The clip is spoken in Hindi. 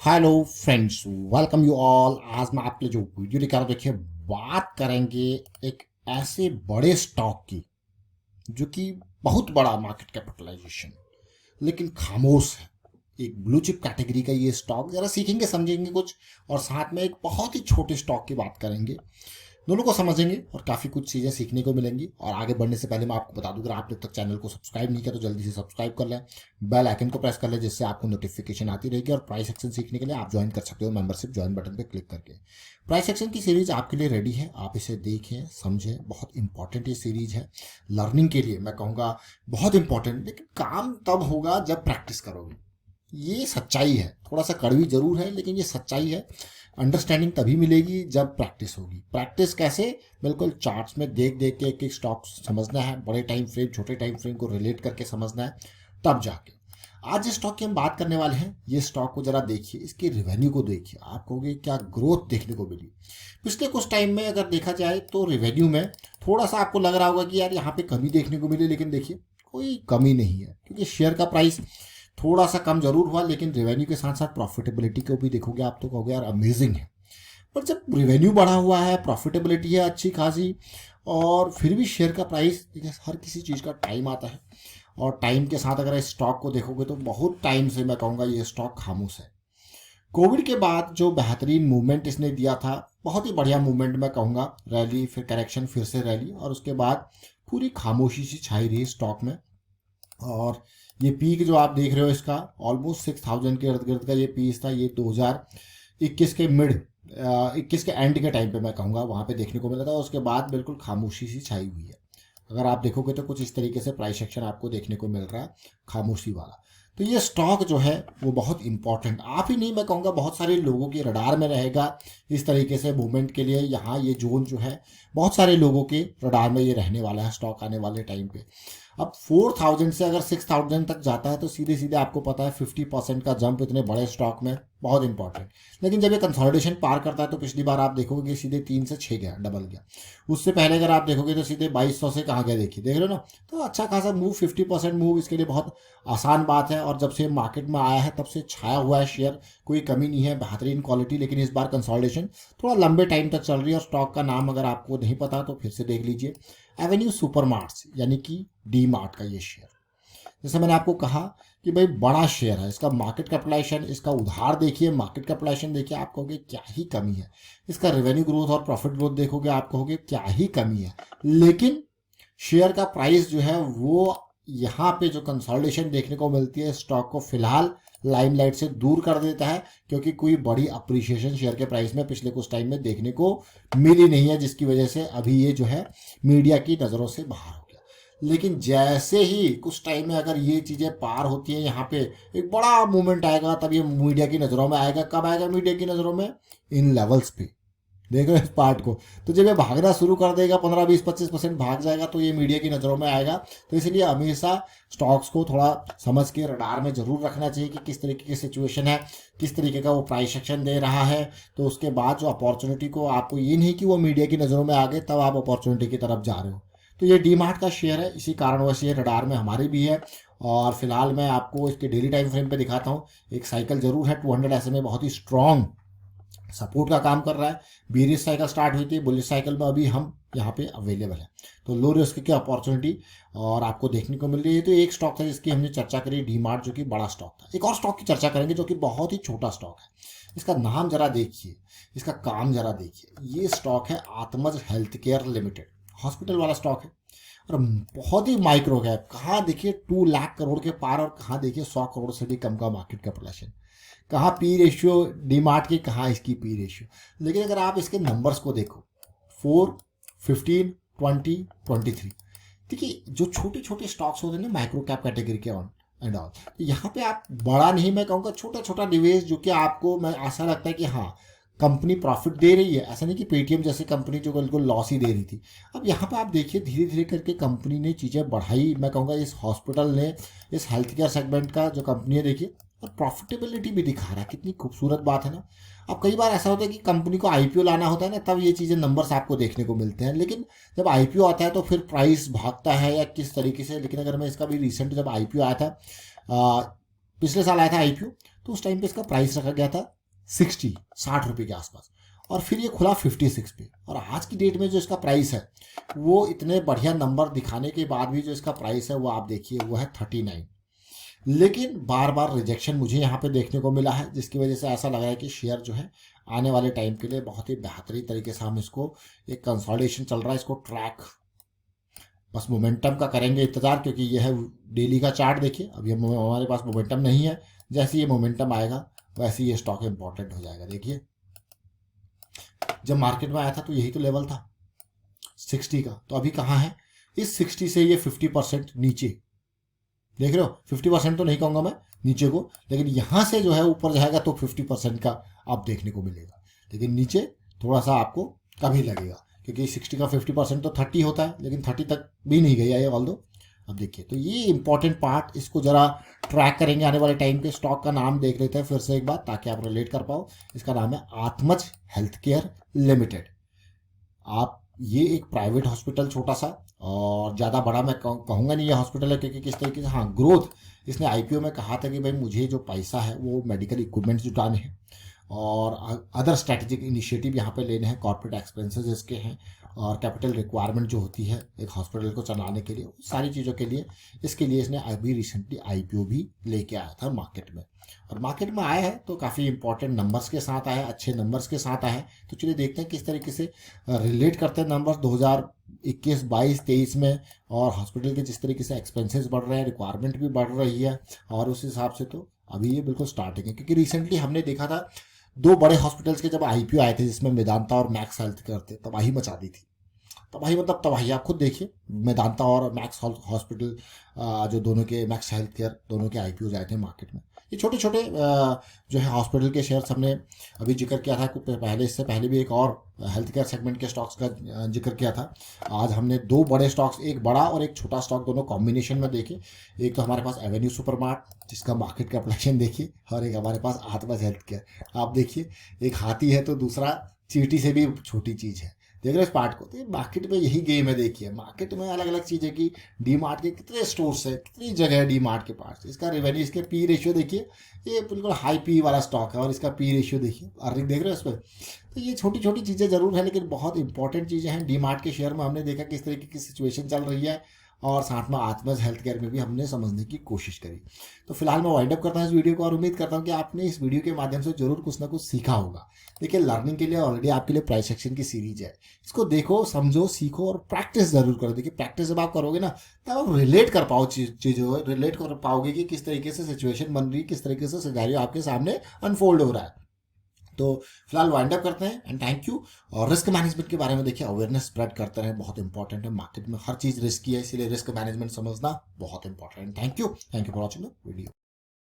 Hello friends, welcome you all. आज मैं आपके लिए जो वीडियो लेकर आया हूं, देखिए बात करेंगे एक ऐसे बड़े स्टॉक की जो कि बहुत बड़ा मार्केट कैपिटलाइजेशन लेकिन खामोश है। एक ब्लू चिप कैटेगरी का ये स्टॉक, जरा सीखेंगे समझेंगे कुछ, और साथ में एक बहुत ही छोटे स्टॉक की बात करेंगे। दोनों को समझेंगे और काफ़ी कुछ चीज़ें सीखने को मिलेंगी। और आगे बढ़ने से पहले मैं आपको बता दूं, अगर आपने अब तक चैनल को सब्सक्राइब नहीं किया तो जल्दी से सब्सक्राइब कर लें, बेल आइकन को प्रेस कर लें, जिससे आपको नोटिफिकेशन आती रहेगी। और प्राइस एक्शन सीखने के लिए आप ज्वाइन कर सकते हो मेंबरशिप ज्वाइन बटन पर क्लिक करके। प्राइस एक्शन की सीरीज आपके लिए रेडी है, आप इसे देखें समझें। बहुत इंपॉर्टेंट ये सीरीज है लर्निंग के लिए, मैं कहूँगा बहुत इंपॉर्टेंट। लेकिन काम तब होगा जब प्रैक्टिस करोगे, ये सच्चाई है। थोड़ा सा कड़वी जरूर है लेकिन ये सच्चाई है। अंडरस्टैंडिंग तभी मिलेगी जब प्रैक्टिस होगी। प्रैक्टिस कैसे? बिल्कुल चार्ट्स में देख देख के एक एक स्टॉक समझना है, बड़े टाइम फ्रेम छोटे टाइम फ्रेम को रिलेट करके समझना है, तब जाके। आज जिस स्टॉक की हम बात करने वाले हैं, ये स्टॉक को जरा देखिए, इसके रेवेन्यू को देखिए, आप कहोगे क्या ग्रोथ देखने को मिली। पिछले कुछ टाइम में अगर देखा जाए तो रेवेन्यू में थोड़ा सा आपको लग रहा होगा कि यार यहाँ पे कमी देखने को मिली, लेकिन देखिए कोई कमी नहीं है, क्योंकि शेयर का प्राइस थोड़ा सा कम जरूर हुआ, लेकिन रेवेन्यू के साथ साथ प्रॉफिटेबिलिटी को भी देखोगे आप तो कहोगे यार अमेजिंग है। पर जब रेवेन्यू बढ़ा हुआ है, प्रॉफिटेबिलिटी है अच्छी खासी, और फिर भी शेयर का प्राइस, देखिए हर किसी चीज़ का टाइम आता है, और टाइम के साथ अगर इस स्टॉक को देखोगे तो बहुत टाइम से मैं कहूँगा ये स्टॉक खामोश है। कोविड के बाद जो बेहतरीन मूवमेंट इसने दिया था, बहुत ही बढ़िया मूवमेंट मैं कहूँगा, रैली फिर करेक्शन फिर से रैली, और उसके बाद पूरी खामोशी सी छाई रही स्टॉक में। और ये पीक जो आप देख रहे हो इसका ऑलमोस्ट 6000 के इर्द गिर्द का ये पीक था। ये 2021 के मिड 21 के एंड के टाइम पे मैं कहूँगा वहाँ पे देखने को मिला था। उसके बाद बिल्कुल खामोशी सी छाई हुई है। अगर आप देखोगे तो कुछ इस तरीके से प्राइस एक्शन आपको देखने को मिल रहा है, खामोशी वाला। तो ये स्टॉक जो है वो बहुत इंपॉर्टेंट, आप ही नहीं मैं कहूँगा बहुत सारे लोगों के रडार में रहेगा इस तरीके से मूवमेंट के लिए। यहाँ ये जोन जो है बहुत सारे लोगों के रडार में ये रहने वाला है स्टॉक आने वाले टाइम पे। अब 4000 से अगर 6000 तक जाता है तो सीधे सीधे आपको पता है 50% का जंप इतने बड़े स्टॉक में बहुत इंपॉर्टेंट। लेकिन जब ये कंसोलिडेशन पार करता है तो पिछली बार आप देखोगे कि सीधे 3 से 6 गया, डबल गया। उससे पहले अगर आप देखोगे तो सीधे 2200 से कहाँ गया, देखिए देख रहे हो ना। तो अच्छा खासा मूव, 50% मूव इसके लिए बहुत आसान बात है। और जब से मार्केट में आया है तब से छाया हुआ है शेयर, कोई कमी नहीं है, बेहतरीन क्वालिटी। लेकिन इस बार कंसोलिडेशन थोड़ा लंबे टाइम तक चल रही है। और स्टॉक का नाम अगर आपको नहीं पता तो फिर से देख लीजिए, एवेन्यू सुपरमार्ट्स, यानी कि डी मार्ट का ये शेयर। जैसे मैंने आपको कहा कि भाई बड़ा शेयर है, इसका मार्केट कैपिटलाइजेशन, इसका उधार देखिए, मार्केट कैपिटलाइजेशन देखिए, आप कहोगे क्या ही कमी है। इसका रेवेन्यू ग्रोथ और प्रॉफिट ग्रोथ देखोगे आप कहोगे क्या ही कमी है। लेकिन शेयर का प्राइस जो है वो यहाँ पे जो कंसोलिडेशन देखने को मिलती है, स्टॉक को फिलहाल लाइमलाइट से दूर कर देता है, क्योंकि कोई बड़ी अप्रिशिएशन शेयर के प्राइस में पिछले कुछ टाइम में देखने को मिली नहीं है, जिसकी वजह से अभी ये जो है मीडिया की नज़रों से बाहर हो गया। लेकिन जैसे ही कुछ टाइम में अगर ये चीज़ें पार होती हैं, यहाँ पे एक बड़ा मूवमेंट आएगा, तब ये मीडिया की नज़रों में आएगा। कब आएगा मीडिया की नज़रों में? इन लेवल्स पे। देखो इस पार्ट को, तो जब ये भागना शुरू कर देगा, 15-20-25% भाग जाएगा, तो ये मीडिया की नज़रों में आएगा। तो इसलिए हमेशा स्टॉक्स को थोड़ा समझ के रडार में जरूर रखना चाहिए कि किस तरीके की सिचुएशन है, किस तरीके का वो प्राइस एक्शन दे रहा है। तो उसके बाद जो अपॉर्चुनिटी को, आपको ये नहीं कि वो मीडिया की नज़रों में आ गए तब आप अपॉर्चुनिटी की तरफ जा रहे हो। तो ये डी मार्ट का शेयर है, इसी कारणवश ये रडार में हमारी भी है। और फिलहाल मैं आपको इसके डेली टाइम फ्रेम पे दिखाता हूँ। एक साइकिल जरूर है 200 SMA, बहुत ही स्ट्रॉन्ग सपोर्ट का काम कर रहा है। बीरिश साइकिल स्टार्ट हुई थी, बुलिश साइकिल में अभी हम यहाँ पे अवेलेबल है। तो लो रिस्क की अपॉर्चुनिटी और आपको देखने को मिल रही है। तो एक स्टॉक था जिसकी हमने चर्चा करी, डी मार्ट, जो कि बड़ा स्टॉक था। एक और स्टॉक की चर्चा करेंगे जो कि बहुत ही छोटा स्टॉक है। इसका नाम जरा देखिए, इसका काम जरा देखिए। ये स्टॉक है आत्मज हेल्थ केयर लिमिटेड, हॉस्पिटल वाला स्टॉक है। और बहुत ही माइक्रो कैप, कहाँ देखिए 2 लाख करोड़ के पार, और कहाँ देखिए 100 करोड़ से भी कम का मार्केट कैपिटलाइजेशन। कहाँ पी रेशियो डीमार्ट की, कहाँ इसकी पी रेशियो। लेकिन अगर आप इसके नंबर्स को देखो, 4, 15, 20, 23, देखिए जो छोटे छोटे स्टॉक्स होते हैं ना माइक्रो कैप कैटेगरी के ऑन एंड ऑल, तो यहाँ पे आप बड़ा नहीं मैं कहूँगा, छोटा छोटा निवेश जो कि आपको मैं ऐसा लगता है कि हाँ कंपनी प्रॉफिट दे रही है। ऐसा नहीं कि पेटीएम जैसी कंपनी जो बिल्कुल लॉस ही दे रही थी। अब यहाँ पे आप देखिए धीरे धीरे करके कंपनी ने चीज़ें बढ़ाई, मैं कहूँगा इस हॉस्पिटल ने, इस हेल्थ केयर सेगमेंट का जो कंपनी है देखिए, और प्रॉफिटेबिलिटी भी दिखा रहा है। कितनी खूबसूरत बात है ना। अब कई बार ऐसा होता है कि कंपनी को आईपीओ लाना होता है ना, तब ये चीज़ें नंबर्स आपको देखने को मिलते हैं। लेकिन जब आईपीओ आता है तो फिर प्राइस भागता है या किस तरीके से। लेकिन अगर मैं इसका भी रिसेंट जब आईपीओ आया था, पिछले साल आया था आईपीओ, तो उस टाइम पे इसका प्राइस रखा गया था 60 रुपये के आसपास, और फिर ये खुला 56 पे। और आज की डेट में जो इसका प्राइस है वो इतने बढ़िया नंबर दिखाने के बाद भी जो इसका प्राइस है वो आप देखिए वो है 39। लेकिन बार बार रिजेक्शन मुझे यहाँ पे देखने को मिला है, जिसकी वजह से ऐसा लग रहा है कि शेयर जो है आने वाले टाइम के लिए बहुत ही बेहतरीन तरीके से हम इसको, एक कंसोलिडेशन चल रहा है, इसको ट्रैक बस मोमेंटम का करेंगे इंतजार, क्योंकि ये है डेली का चार्ट। देखिए अभी हमारे पास मोमेंटम नहीं है, जैसे ये मोमेंटम आएगा वैसे ये स्टॉक इंपॉर्टेंट हो जाएगा। देखिए जब मार्केट में आया था तो यही तो लेवल था 60 का, तो अभी कहाँ है, इस 60 से ये 50% नीचे, देख रहे हो 50% तो नहीं कहूँगा मैं नीचे को, लेकिन यहाँ से जो है ऊपर जाएगा तो 50% का आप देखने को मिलेगा, लेकिन नीचे थोड़ा सा आपको कभी लगेगा, क्योंकि 60 का 50% तो 30 होता है, लेकिन 30 तक भी नहीं गया ये वाल दो। अब देखिए तो ये इंपॉर्टेंट पार्ट, इसको जरा ट्रैक करेंगे आने वाले टाइम के। स्टॉक का नाम देख लेते हैं फिर से एक बार ताकि आप रिलेट कर पाओ। इसका नाम है आत्मज हेल्थ केयर लिमिटेड। आप ये एक प्राइवेट हॉस्पिटल छोटा सा, और ज़्यादा बड़ा मैं कहूँगा नहीं ये हॉस्पिटल है, क्योंकि किस तरीके से, हाँ ग्रोथ, इसने आईपीओ में कहा था कि भाई मुझे जो पैसा है वो मेडिकल इक्विपमेंट्स जुटाने हैं और अदर स्ट्रैटेजिक इनिशिएटिव यहाँ पे लेने हैं, कॉर्पोरेट एक्सपेंसेस इसके हैं, और कैपिटल रिक्वायरमेंट जो होती है एक हॉस्पिटल को चलाने के लिए, सारी चीज़ों के लिए, इसके लिए इसने अभी रिसेंटली आईपीओ भी लेके आया था मार्केट में। और मार्केट में आया है तो काफ़ी इंपॉर्टेंट नंबर्स के साथ आया है, अच्छे नंबर्स के साथ आया है। तो चलिए देखते हैं किस तरीके से रिलेट करते हैं नंबर्स 2021, 22, 23 में, और हॉस्पिटल के जिस तरीके से एक्सपेंसेस बढ़ रहे हैं, रिक्वायरमेंट भी बढ़ रही है, और उस हिसाब से तो अभी ये बिल्कुल स्टार्टिंग है। क्योंकि रिसेंटली हमने देखा था 2 बड़े हॉस्पिटल्स के जब आईपीओ आए थे, जिसमें मेदांता और मैक्स हेल्थ केयर थे, तबाही मचा दी थी। तबाही मतलब तबाही, आप खुद देखिए, मेदांता और मैक्स हॉस्पिटल जो दोनों के, मैक्स हेल्थ केयर दोनों के आईपीओ आए थे मार्केट में। ये छोटे छोटे जो है हॉस्पिटल के शेयर्स हमने अभी जिक्र किया था कुछ पहले, इससे पहले भी एक और हेल्थ केयर सेगमेंट के स्टॉक्स का जिक्र किया था। आज हमने 2 बड़े स्टॉक्स, एक बड़ा और एक छोटा स्टॉक, दोनों कॉम्बिनेशन में देखे। एक तो हमारे पास एवेन्यू सुपरमार्ट जिसका मार्केट कैपिटलाइजेशन देखिए, और एक हमारे पास आत्मज हेल्थ केयर। आप देखिए एक हाथी है तो दूसरा चींटी से भी छोटी चीज़ है, देख रहे हो इस पार्ट को। तो मार्केट में यही गेम है। देखिए मार्केट में अलग अलग चीज़ें की, डी मार्ट के कितने स्टोर्स है, कितनी जगह है डी मार्ट के पास, इसका रेवेन्यू, इसके पी रेशियो देखिए, ये बिल्कुल हाई पी वाला स्टॉक है, और इसका पी रेशियो देखिए, अर्निंग देख रहे हो इस पर। तो ये छोटी छोटी चीज़ें जरूर है, लेकिन बहुत इंपॉर्टेंट चीज़ें हैं। डी मार्ट के शेयर में हमने देखा किस तरीके की सिचुएशन चल रही है, और साथ में आत्मज हेल्थ केयर में भी हमने समझने की कोशिश करी। तो फिलहाल मैं वाइंड अप करता हूँ इस वीडियो को, और उम्मीद करता हूँ कि आपने इस वीडियो के माध्यम से जरूर कुछ ना कुछ सीखा होगा। देखिए लर्निंग के लिए ऑलरेडी आपके लिए प्राइस सेक्शन की सीरीज है, इसको देखो, समझो, सीखो और प्रैक्टिस जरूर करो। देखिए प्रैक्टिस जब आप करोगे ना, तब आप रिलेट कर पाओ चीज़ों, रिलेट कर पाओगे कि किस तरीके से सिचुएशन बन रही है, किस तरीके से सिनेरियो आपके सामने अनफोल्ड हो रहा है। तो फिलहाल वाइंड अप करते हैं, एंड थैंक यू। और रिस्क मैनेजमेंट के बारे में देखिए, अवेयरनेस स्प्रेड करते रहें, बहुत इंपॉर्टेंट है। मार्केट में हर चीज़ रिस्की है, इसीलिए रिस्क मैनेजमेंट समझना बहुत इंपॉर्टेंट है। Thank you for watching the video.